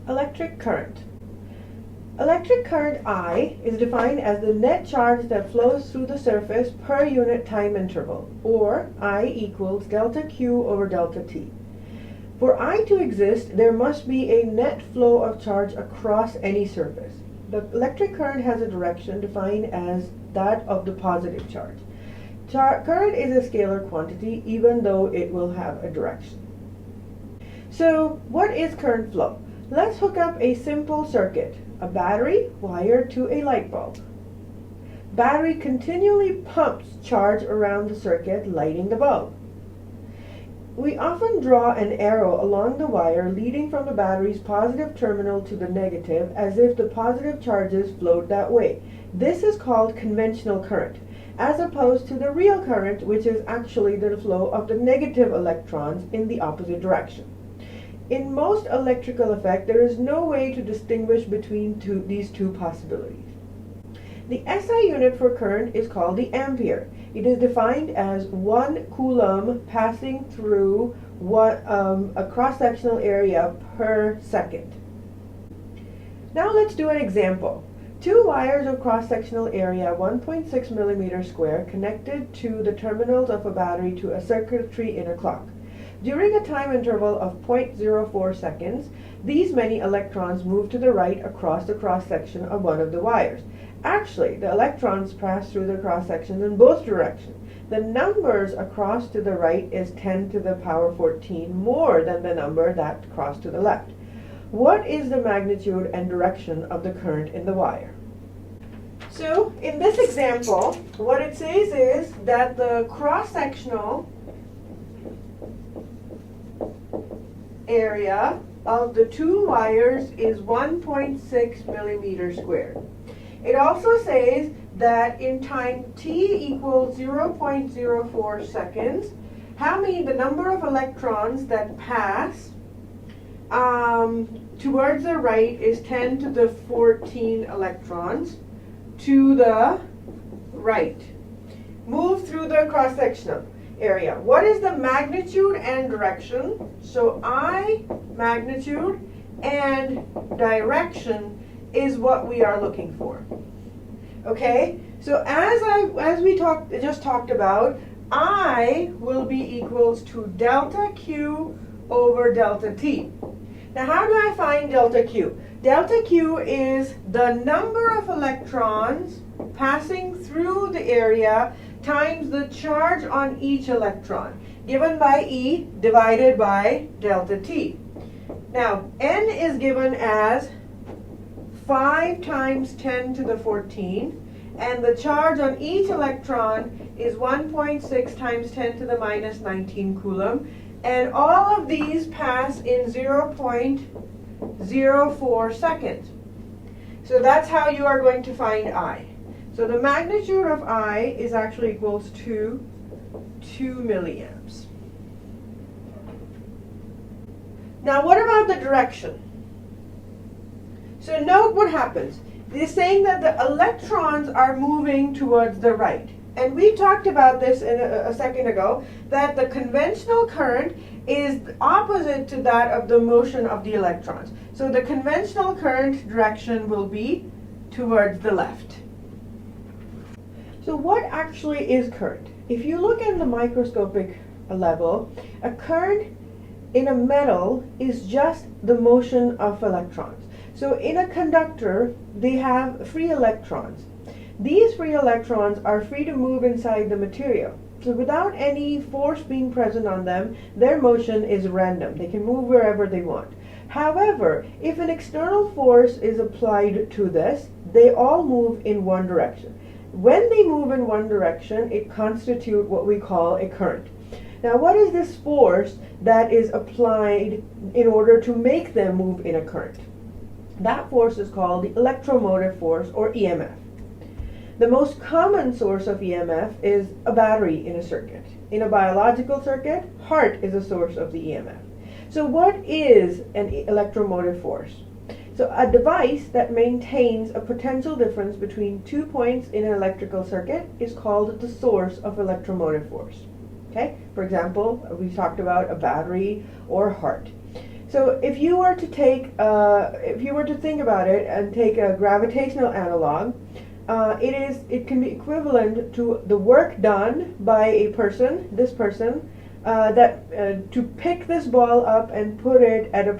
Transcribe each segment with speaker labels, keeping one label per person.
Speaker 1: Electric current. Electric current I is defined as the net charge that flows through the surface per unit time interval, or I equals delta Q over delta T. For I to exist, there must be a net flow of charge across any surface. The electric current has a direction defined as that of the positive charge. Current is a scalar quantity, even though it will have a direction. So, what is current flow? Let's hook up a simple circuit, a battery wired to a light bulb. Battery continually pumps charge around the circuit, lighting the bulb. We often draw an arrow along the wire leading from the battery's positive terminal to the negative, as if the positive charges flowed that way. This is called conventional current, as opposed to the real current, which is actually the flow of the negative electrons in the opposite direction. In most electrical effect, there is no way to distinguish between these two possibilities. The SI unit for current is called the ampere. It is defined as 1 coulomb passing through a cross-sectional area per second. Now let's do an example. Two wires of cross-sectional area 1.6 millimeters square connected to the terminals of a battery to a circuitry in a clock. During a time interval of 0.04 seconds, these many electrons move to the right across the cross-section of one of the wires. Actually, the electrons pass through the cross-sections in both directions. The numbers across to the right is 10 to the power 14 more than the number that crossed to the left. What is the magnitude and direction of the current in the wire? So, in this example, what it says is that the cross-sectional area of the two wires is 1.6 millimeters squared. It also says that in time t equals 0.04 seconds, the number of electrons that pass towards the right is 10 to the 14 electrons to the right. Move through the cross-sectional area. What is the magnitude and direction? So I, magnitude, and direction is what we are looking for. Okay? So as we just talked about, I will be equals to delta Q over delta T. Now how do I find delta Q? Delta Q is the number of electrons passing through the area times the charge on each electron, given by E divided by delta T. Now, N is given as 5 times 10 to the 14, and the charge on each electron is 1.6 times 10 to the minus 19 coulomb, and all of these pass in 0.04 seconds. So that's how you are going to find I. So the magnitude of I is actually equals to 2 milliamps. Now what about the direction? So note what happens. They're saying that the electrons are moving towards the right. And we talked about this in a second ago, that the conventional current is opposite to that of the motion of the electrons. So the conventional current direction will be towards the left. So what actually is current? If you look at the microscopic level, a current in a metal is just the motion of electrons. So in a conductor, they have free electrons. These free electrons are free to move inside the material. So without any force being present on them, their motion is random. They can move wherever they want. However, if an external force is applied to this, they all move in one direction. When they move in one direction, it constitutes what we call a current. Now, what is this force that is applied in order to make them move in a current? That force is called the electromotive force, or EMF. The most common source of EMF is a battery in a circuit. In a biological circuit, heart is a source of the EMF. So what is an electromotive force? So a device that maintains a potential difference between 2 points in an electrical circuit is called the source of electromotive force. Okay? For example, we talked about a battery or heart. So if you were to think about it and take a gravitational analog, it can be equivalent to the work done by a person, this person, to pick this ball up and put it at a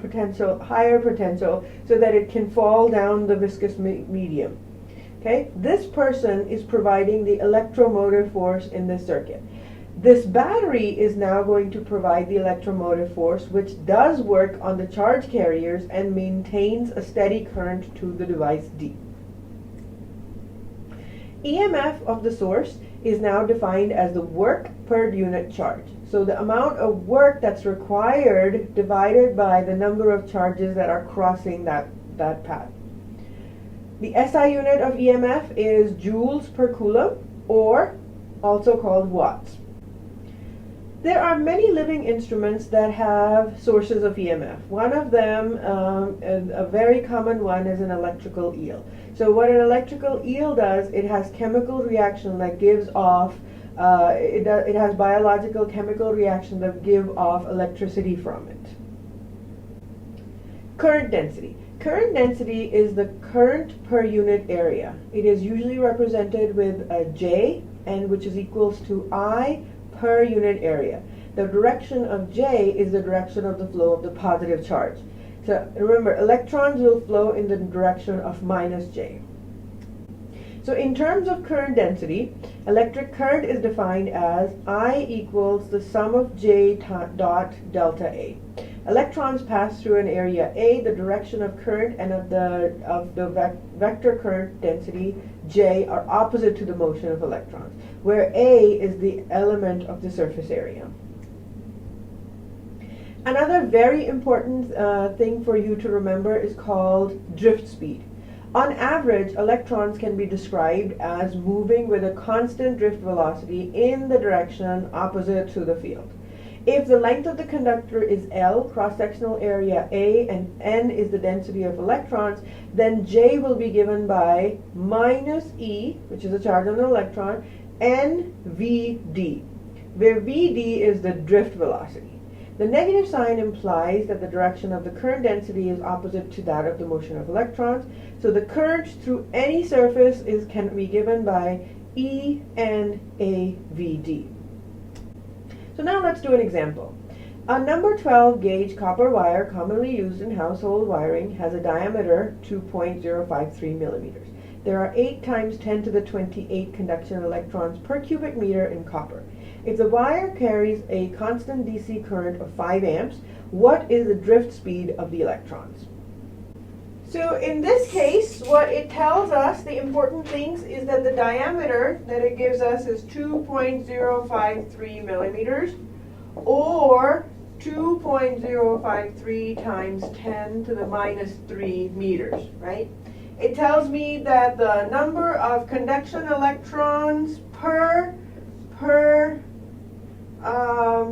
Speaker 1: higher potential so that it can fall down the viscous medium. Okay, this person is providing the electromotive force in this circuit. This battery is now going to provide the electromotive force, which does work on the charge carriers and maintains a steady current to the device D. EMF of the source is now defined as the work per unit charge. So the amount of work that's required divided by the number of charges that are crossing that path. The SI unit of EMF is joules per coulomb, or also called watts. There are many living instruments that have sources of EMF. One of them, a very common one, is an electrical eel. So what an electrical eel does, it has chemical reaction that gives off, it has biological chemical reaction that give off electricity from it. Current density. Current density is the current per unit area. It is usually represented with a J, and which is equals to I per unit area. The direction of J is the direction of the flow of the positive charge. So remember, electrons will flow in the direction of minus J. So in terms of current density, electric current is defined as I equals the sum of J dot delta A. Electrons pass through an area A. The direction of current and of the vector current density J are opposite to the motion of electrons, where A is the element of the surface area. Another very important thing for you to remember is called drift speed. On average, electrons can be described as moving with a constant drift velocity in the direction opposite to the field. If the length of the conductor is L, cross-sectional area A, and N is the density of electrons, then J will be given by minus E, which is the charge on the electron, and VD, where VD is the drift velocity. The negative sign implies that the direction of the current density is opposite to that of the motion of electrons, so the current through any surface can be given by E and AVD. So now let's do an example. A number 12 gauge copper wire commonly used in household wiring has a diameter 2.053 millimeters. There are 8 times 10 to the 28 conduction electrons per cubic meter in copper. If the wire carries a constant DC current of 5 amps, what is the drift speed of the electrons? So in this case, what it tells us, the important things, is that the diameter that it gives us is 2.053 millimeters, or 2.053 times 10 to the minus 3 meters, right? It tells me that the number of conduction electrons per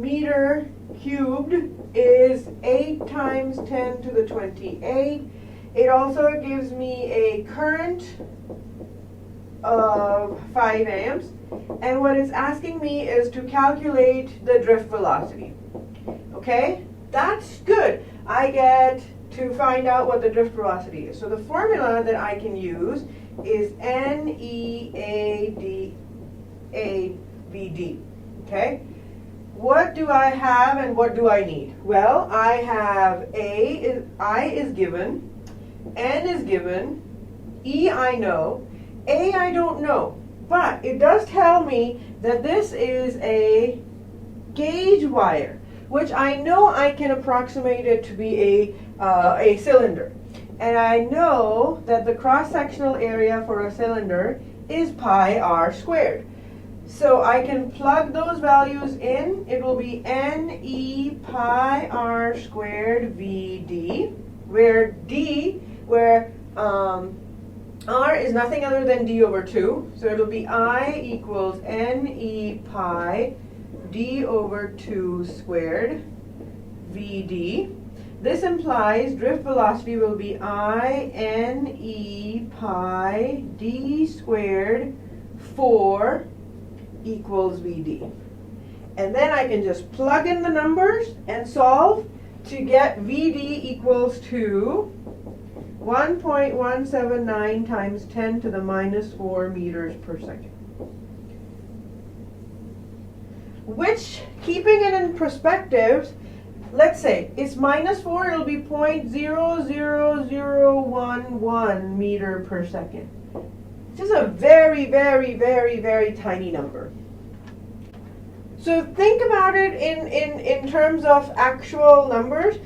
Speaker 1: meter cubed is 8 times 10 to the 28. It also gives me a current of 5 amps, and what it's asking me is to calculate the drift velocity. Okay, that's good. I get to find out what the drift velocity is. So the formula that I can use is NEADAVD. Okay, what do I have and what do I need? Well, I have I is given, N is given, E I know, A I don't know, but it does tell me that this is a gauge wire, which I know I can approximate it to be a cylinder. And I know that the cross-sectional area for a cylinder is pi r squared. So I can plug those values in. It will be NE pi r squared VD, where R is nothing other than D over 2. So it'll be I equals NE pi D over 2 squared VD. This implies drift velocity will be I NE pi D squared 4 equals VD. And then I can just plug in the numbers and solve. to get VD equals to 1.179 times 10 to the minus 4 meters per second. Which, keeping it in perspective, let's say it's minus 4, it'll be 0.00011 meter per second. Just a very, very, very, very tiny number. So think about it in terms of actual numbers.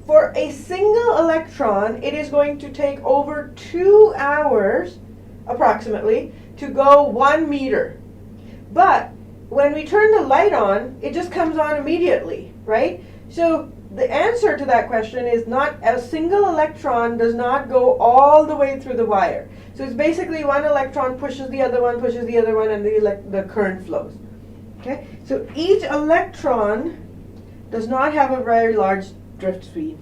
Speaker 1: For a single electron, it is going to take over 2 hours, approximately, to go 1 meter. But when we turn the light on, it just comes on immediately, right? So the answer to that question is not, a single electron does not go all the way through the wire. So it's basically one electron pushes the other one, and the current flows. Okay? So each electron does not have a very large drift speed.